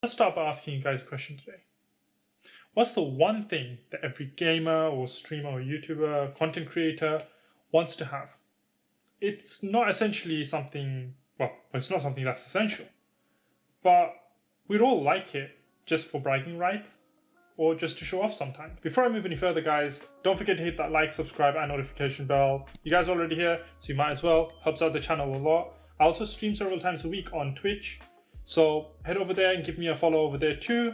Let's start by asking you guys a question today. What's the one thing that every gamer or streamer or YouTuber, content creator wants to have? It's not essentially something, well, it's not something that's essential, but we'd all like it just for bragging rights or just to show off sometimes. Before I move any further, guys, don't forget to hit that like, subscribe, and notification bell. You guys are already here, so you might as well. Helps out the channel a lot. I also stream several times a week on Twitch, so head over there and give me a follow over there too.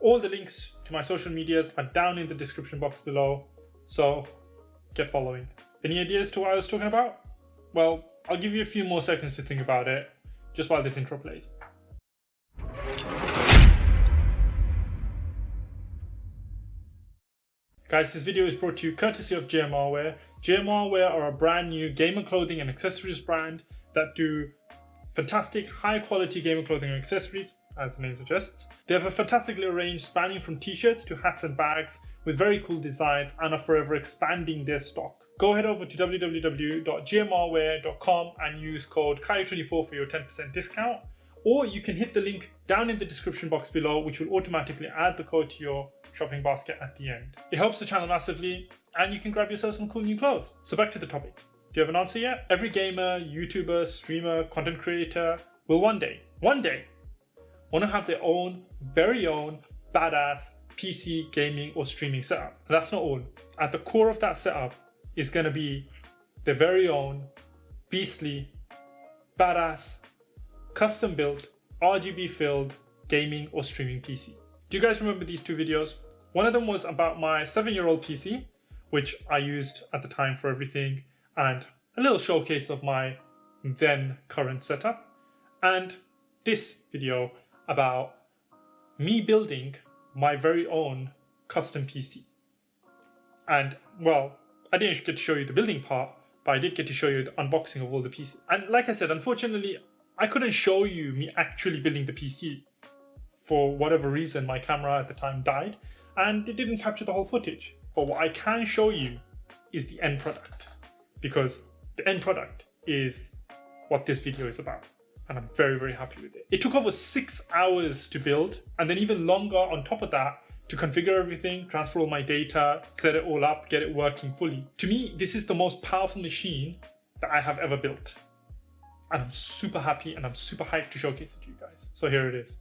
All the links to my social medias are down in the description box below, so get following. Any ideas to what I was talking about? Well, I'll give you a few more seconds to think about it, just while this intro plays. Guys, this video is brought to you courtesy of JMRwear. JMRwear are a brand new gamer clothing and accessories brand that do fantastic high quality gamer clothing and accessories, as the name suggests. They have a fantastic little range spanning from t-shirts to hats and bags with very cool designs and are forever expanding their stock. Go head over to www.gmrwear.com and use code KAIO24 for your 10% discount, or you can hit the link down in the description box below, which will automatically add the code to your shopping basket at the end. It helps the channel massively and you can grab yourself some cool new clothes. So back to the topic. Do you have an answer yet? Every gamer, YouTuber, streamer, content creator will one day want to have their own, very own, badass PC gaming or streaming setup. And that's not all. At the core of that setup is going to be their very own, beastly, badass, custom built, RGB filled gaming or streaming PC. Do you guys remember these two videos? One of them was about my 7-year-old PC, which I used at the time for everything, and a little showcase of my then current setup. And this video about me building my very own custom PC. And well, I didn't get to show you the building part, but I did get to show you the unboxing of all the pieces. And like I said, unfortunately, I couldn't show you me actually building the PC. For whatever reason, my camera at the time died and it didn't capture the whole footage. But what I can show you is the end product, because the end product is what this video is about. And I'm very, very happy with it. It took over 6 hours to build, and then even longer on top of that to configure everything, transfer all my data, set it all up, get it working fully. To me, this is the most powerful machine that I have ever built. And I'm super happy and I'm super hyped to showcase it to you guys. So here it is.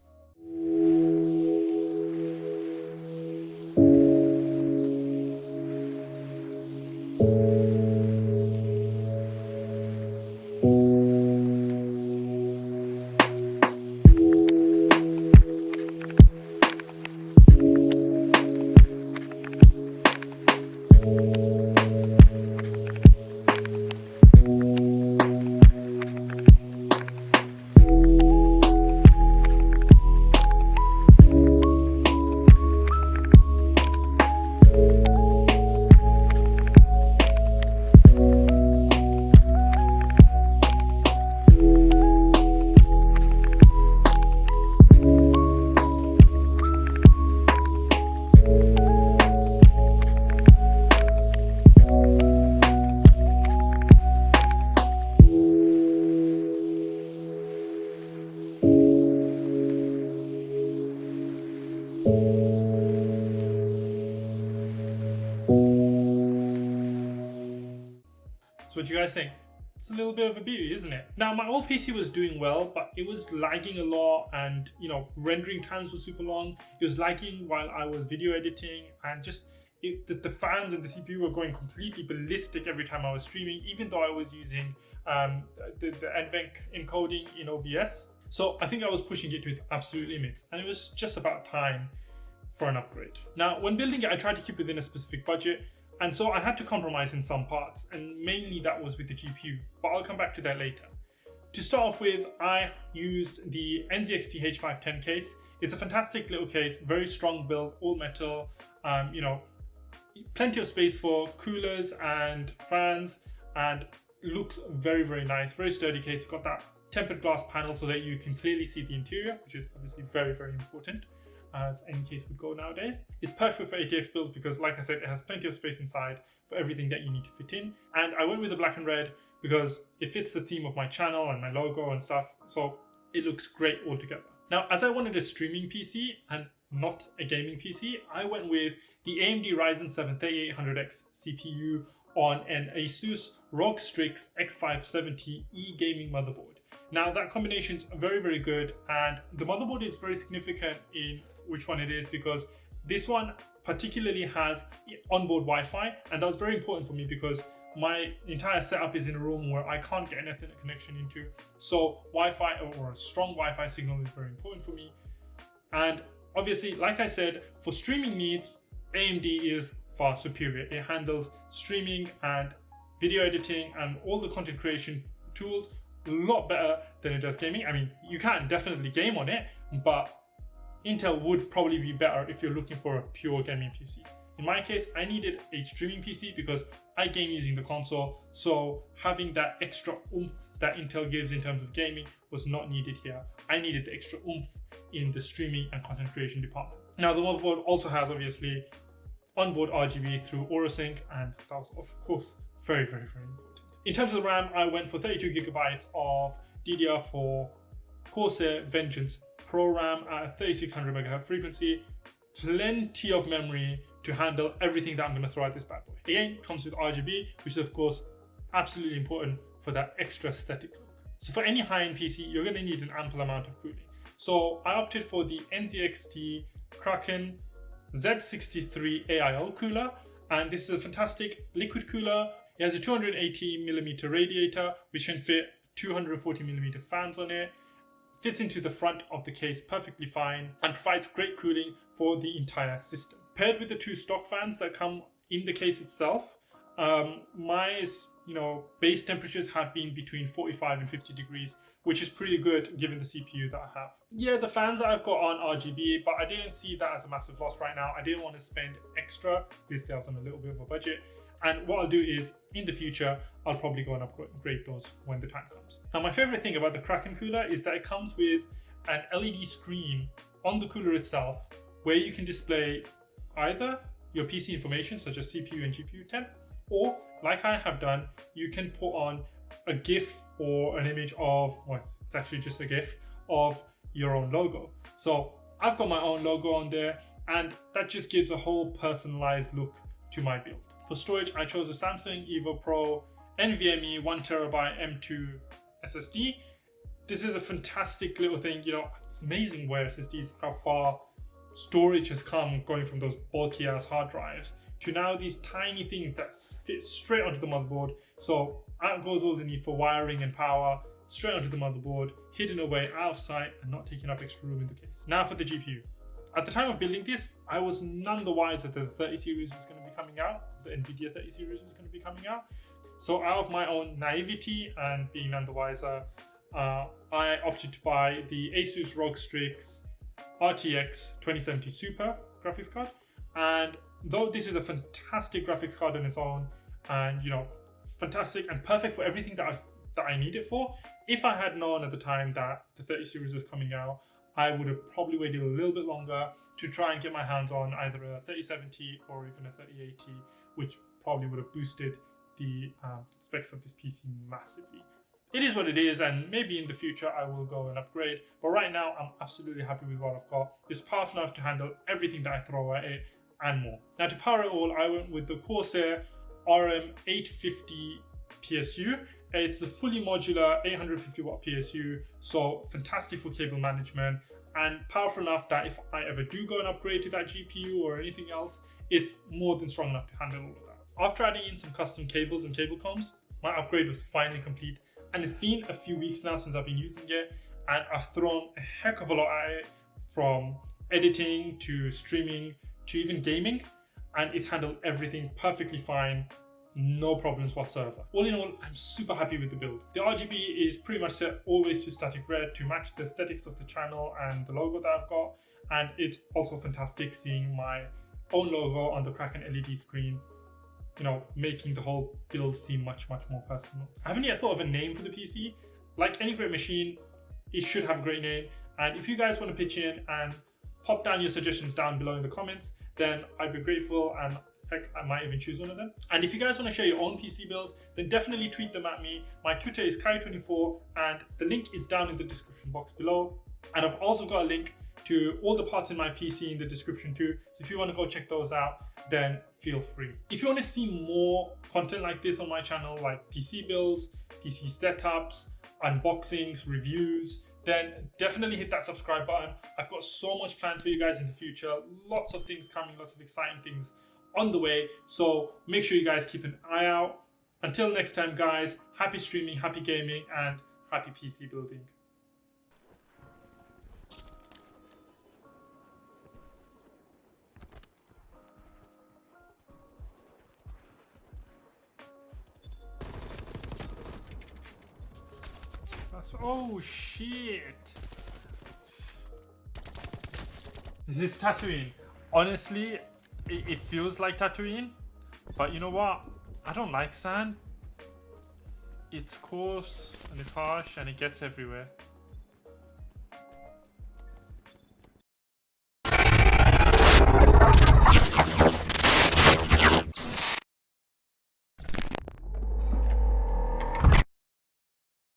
So what do you guys think? It's a little bit of a beauty, isn't it? Now, my old PC was doing well, but it was lagging a lot, and rendering times were super long. It was lagging while I was video editing, and just the fans and the CPU were going completely ballistic every time I was streaming, even though I was using the NVENC encoding in OBS. So I think I was pushing it to its absolute limits, and it was just about time for an upgrade. Now, when building it, I tried to keep within a specific budget, and so I had to compromise in some parts, and mainly that was with the GPU, but I'll come back to that later. To start off with, I used the NZXT H510 case. It's a fantastic little case, very strong build, all metal, plenty of space for coolers and fans, and looks very, very nice, very sturdy case. Got that tempered glass panel so that you can clearly see the interior, which is obviously very, very important, as any case would go nowadays. It's perfect for ATX builds because, like I said, it has plenty of space inside for everything that you need to fit in. And I went with the black and red because it fits the theme of my channel and my logo and stuff, so it looks great altogether. Now, as I wanted a streaming PC and not a gaming PC, I went with the AMD Ryzen 7 3800X CPU on an Asus ROG Strix X570E gaming motherboard. Now, that combination is very, very good, and the motherboard is very significant in which one it is, because this one particularly has onboard Wi-Fi, and that was very important for me because my entire setup is in a room where I can't get an Ethernet connection into. So Wi-Fi or a strong Wi-Fi signal is very important for me. And obviously, like I said, for streaming needs, AMD is far superior. It handles streaming and video editing and all the content creation tools a lot better than it does gaming. I mean, you can definitely game on it, but Intel would probably be better if you're looking for a pure gaming PC. In my case, I needed a streaming PC because I game using the console, so having that extra oomph that Intel gives in terms of gaming was not needed here. I needed the extra oomph in the streaming and content creation department. Now, the motherboard also has obviously onboard RGB through AuraSync, and that was of course very, very, very important. In terms of the RAM, I went for 32 gigabytes of DDR4 Corsair Vengeance Pro RAM at a 3600 MHz frequency, plenty of memory to handle everything that I'm going to throw at this bad boy. Again, it comes with RGB, which is of course absolutely important for that extra aesthetic look. So for any high-end PC, you're going to need an ample amount of cooling. So I opted for the NZXT Kraken Z63 AIO cooler, and this is a fantastic liquid cooler. It has a 280mm radiator, which can fit 240mm fans on it. Fits into the front of the case perfectly fine and provides great cooling for the entire system. Paired with the two stock fans that come in the case itself, my base temperatures have been between 45 and 50 degrees, which is pretty good given the CPU that I have. Yeah, the fans that I've got on RGB, but I didn't see that as a massive loss right now. I didn't want to spend extra. Obviously, I was on a little bit of a budget. And what I'll do is, in the future, I'll probably go and upgrade those when the time comes. Now, my favorite thing about the Kraken cooler is that it comes with an LED screen on the cooler itself, where you can display either your PC information, such as CPU and GPU temp, or, like I have done, you can put on a GIF or an image of, well, it's actually just a GIF of your own logo. So I've got my own logo on there, and that just gives a whole personalized look to my build. For storage, I chose a Samsung Evo Pro NVMe 1TB M2 SSD. This is a fantastic little thing. It's amazing where SSDs, how far storage has come, going from those bulky ass hard drives to now these tiny things that fit straight onto the motherboard. So out goes all the need for wiring and power, straight onto the motherboard, hidden away out of sight and not taking up extra room in the case. Now for the GPU. At the time of building this, I was none the wiser that the 30 series was going to be coming out, the NVIDIA 30 series was going to be coming out. So out of my own naivety and being none the wiser, I opted to buy the Asus ROG Strix RTX 2070 Super graphics card. And though this is a fantastic graphics card on its own, and fantastic and perfect for everything that I need it for, if I had known at the time that the 30 series was coming out, I would have probably waited a little bit longer to try and get my hands on either a 3070 or even a 3080, which probably would have boosted the specs of this PC massively. It is what it is, and maybe in the future I will go and upgrade, but right now I'm absolutely happy with what I've got. It's powerful enough to handle everything that I throw at it and more. Now, to power it all, I went with the Corsair RM850 PSU. It's a fully modular 850 watt PSU, so fantastic for cable management and powerful enough that if I ever do go and upgrade to that GPU or anything else, it's more than strong enough to handle all of that. After adding in some custom cables and cable combs, my upgrade was finally complete, and it's been a few weeks now since I've been using it, and I've thrown a heck of a lot at it, from editing to streaming to even gaming, and it's handled everything perfectly fine. No problems whatsoever. All in all, I'm super happy with the build. The RGB is pretty much set always to static red to match the aesthetics of the channel and the logo that I've got. And it's also fantastic seeing my own logo on the Kraken LED screen, making the whole build seem much, much more personal. I haven't yet thought of a name for the PC. Like any great machine, it should have a great name. And if you guys want to pitch in and pop down your suggestions down below in the comments, then I'd be grateful, and heck, I might even choose one of them. And if you guys want to share your own PC builds, then definitely tweet them at me. My Twitter is Kai24, and the link is down in the description box below. And I've also got a link to all the parts in my PC in the description too. So if you want to go check those out, then feel free. If you want to see more content like this on my channel, like PC builds, PC setups, unboxings, reviews, then definitely hit that subscribe button. I've got so much planned for you guys in the future. Lots of things coming, lots of exciting things on the way. So make sure you guys keep an eye out. Until next time, guys, happy streaming, happy gaming, and happy PC building. Oh shit! Is this Tatooine? Honestly, it feels like Tatooine, but you know what? I don't like sand. It's coarse and it's harsh and it gets everywhere.